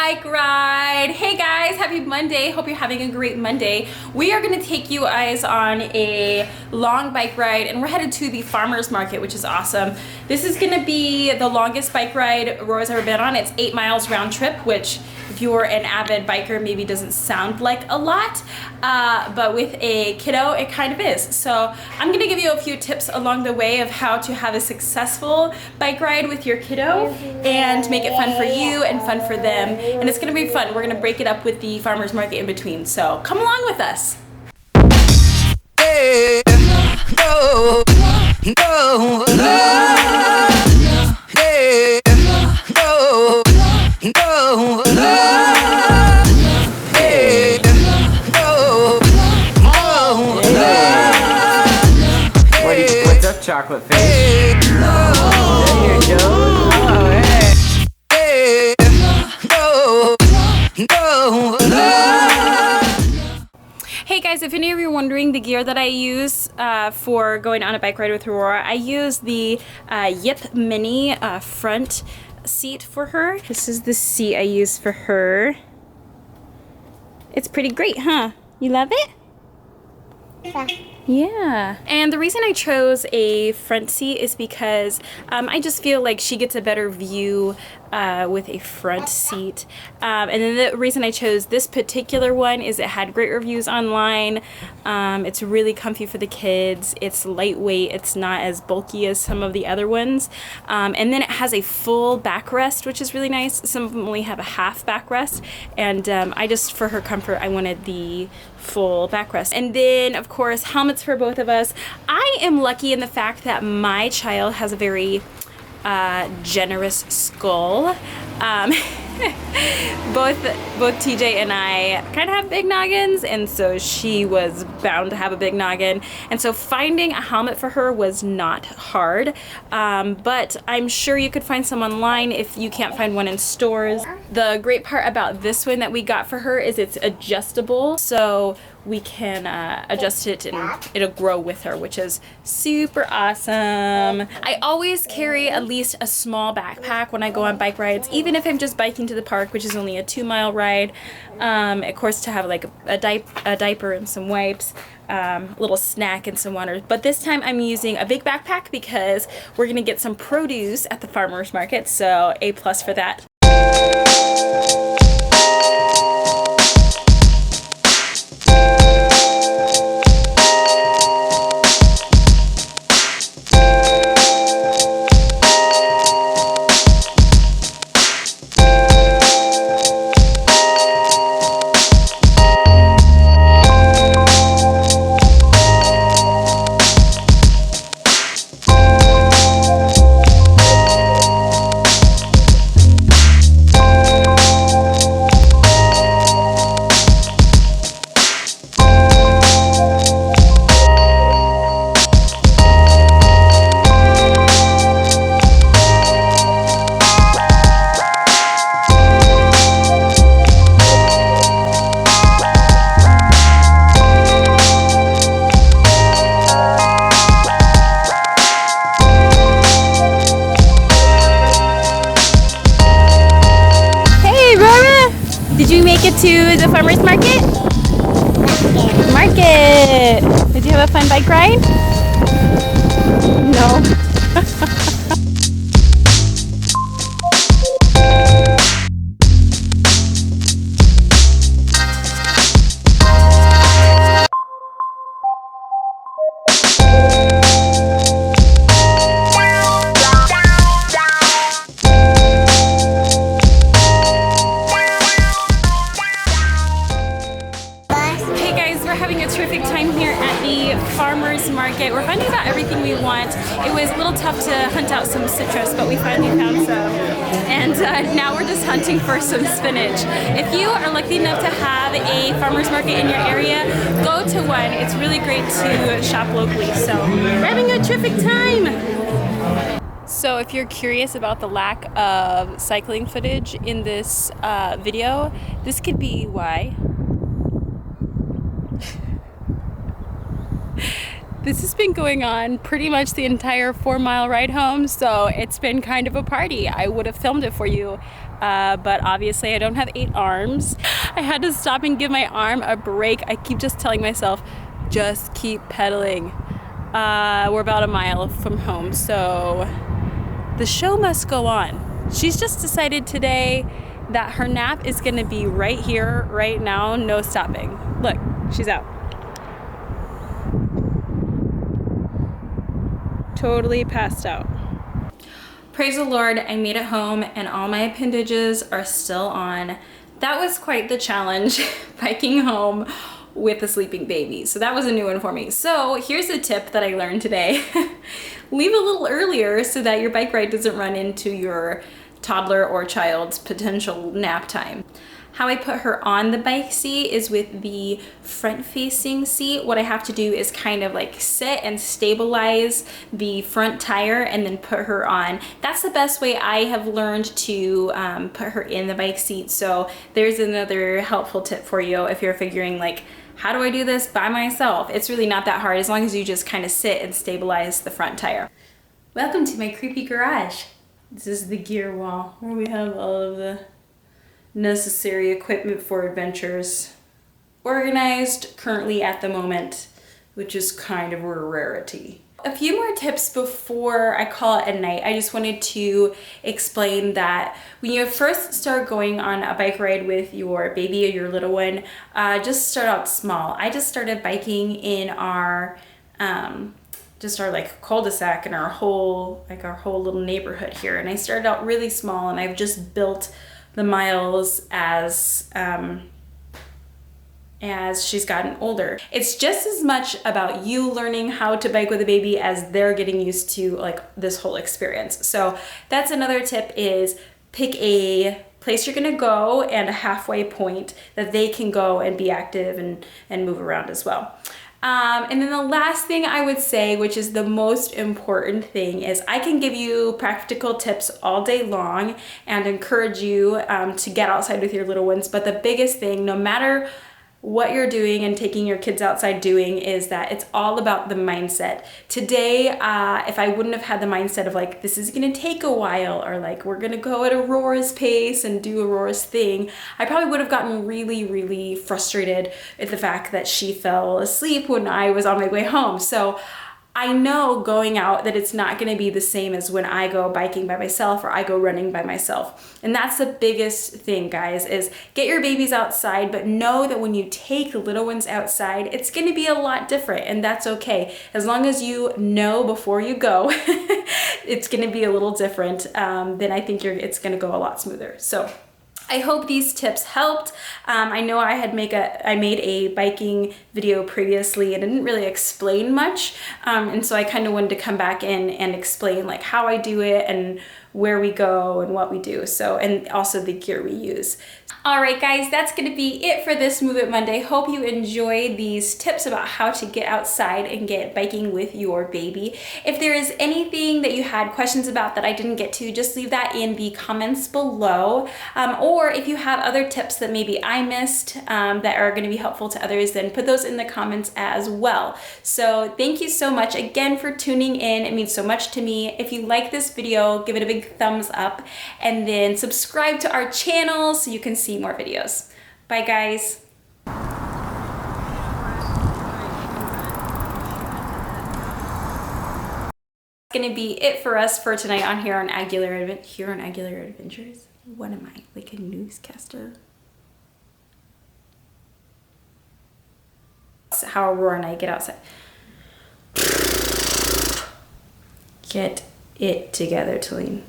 bike ride. Hey guys, happy Monday. Hope you're having a great Monday. We are going to take you guys on a long bike ride and we're headed to the farmers market, which is awesome. This is going to be the longest bike ride Aurora's ever been on. It's 8 miles round trip, which if you're an avid biker maybe doesn't sound like a lot, but with a kiddo it kind of is. So I'm going to give you a few tips along the way of how to have a successful bike ride with your kiddo and make it fun for you and fun for them. And it's going to be fun. We're going to break it up with the farmers market in between. So come along with us. Hey, go, go, hey, go, go, hey, go, What's up, chocolate face? hey, There you go. Oh, hey. hey, go, go. Hey guys, if any of you are wondering the gear that I use for going on a bike ride with Aurora, I use the Yip Mini front seat for her. This is the seat I use for her. It's pretty great, huh? You love it? Yeah. And the reason I chose a front seat is because I just feel like she gets a better view with a front seat. And then the reason I chose this particular one is it had great reviews online. It's really comfy for the kids. It's lightweight. It's not as bulky as some of the other ones. And then it has a full backrest, which is really nice. Some of them only have a half backrest. And I just, for her comfort, I wanted the full backrest. And then, of course, helmets for both of us. I am lucky in the fact that my child has a very generous skull. Both TJ and I kind of have big noggins, and so she was bound to have a big noggin, and so finding a helmet for her was not hard, but I'm sure you could find some online if you can't find one in stores. The great part about this one that we got for her is it's adjustable, so we can adjust it and it'll grow with her, which is super awesome. I always carry at least a small backpack when I go on bike rides, even if I'm just biking to the park, which is only a 2-mile ride. Of course, to have like a diaper and some wipes, a little snack and some water. But this time I'm using a big backpack because we're gonna get some produce at the farmers market, so A+ for that. Did you make it to the farmers market? Market! Did you have a fun bike ride? No. Terrific time here at the farmers market. We're finding about everything we want. It was a little tough to hunt out some citrus, but we finally found some. And now we're just hunting for some spinach. If you are lucky enough to have a farmers market in your area, go to one. It's really great to shop locally. So we're having a terrific time. So if you're curious about the lack of cycling footage in this video, this could be why. This has been going on pretty much the entire 4-mile ride home, so it's been kind of a party. I would have filmed it for you, but obviously I don't have 8 arms. I had to stop and give my arm a break. I keep just telling myself, just keep pedaling. We're about a mile from home, so the show must go on. She's just decided today that her nap is gonna be right here, right now, no stopping. Look, she's out. Totally passed out. Praise the Lord, I made it home and all my appendages are still on. That was quite the challenge, biking home with a sleeping baby. So that was a new one for me. So here's a tip that I learned today. Leave a little earlier so that your bike ride doesn't run into your toddler or child's potential nap time. How I put her on the bike seat is with the front facing seat. What I have to do is kind of like sit and stabilize the front tire and then put her on. That's the best way I have learned to put her in the bike seat. So there's another helpful tip for you if you're figuring like, how do I do this by myself? It's really not that hard as long as you just kind of sit and stabilize the front tire. Welcome to my creepy garage. This is the gear wall where we have all of the necessary equipment for adventures organized currently at the moment, which is kind of a rarity. A few more tips before I call it a night. I just wanted to explain that when you first start going on a bike ride with your baby or your little one, just start out small. I just started biking in our like cul-de-sac in our whole little neighborhood here, and I started out really small, and I've just built the miles as she's gotten older. It's just as much about you learning how to bike with a baby as they're getting used to like this whole experience. So that's another tip, is pick a place you're gonna go and a halfway point that they can go and be active and move around as well. And then the last thing I would say, which is the most important thing, is I can give you practical tips all day long and encourage you to get outside with your little ones. But the biggest thing, no matter what you're doing and taking your kids outside doing, is that it's all about the mindset. Today, if I wouldn't have had the mindset of like, this is gonna take a while, or like, we're gonna go at Aurora's pace and do Aurora's thing, I probably would have gotten really, really frustrated at the fact that she fell asleep when I was on my way home. So I know going out that it's not going to be the same as when I go biking by myself or I go running by myself. And that's the biggest thing, guys, is get your babies outside, but know that when you take little ones outside, it's going to be a lot different, and that's okay. As long as you know before you go, it's going to be a little different, then I think it's going to go a lot smoother. So I hope these tips helped. I know I made a biking video previously and didn't really explain much, and so I kind of wanted to come back in and explain like how I do it and where we go and what we do. So, and also the gear we use. All right, guys, that's going to be it for this Move It Monday. Hope you enjoyed these tips about how to get outside and get biking with your baby. If there is anything that you had questions about that I didn't get to, just leave that in the comments below. Or if you have other tips that maybe I missed that are going to be helpful to others, then put those in the comments as well. So thank you so much again for tuning in. It means so much to me. If you like this video, give it a big thumbs up, and then subscribe to our channel so you can see more videos. Bye, guys. Gonna be it for us for tonight on here on Aguilar Adventures. What am I, like a newscaster? That's how Aurora and I get outside. Get it together, Tulane.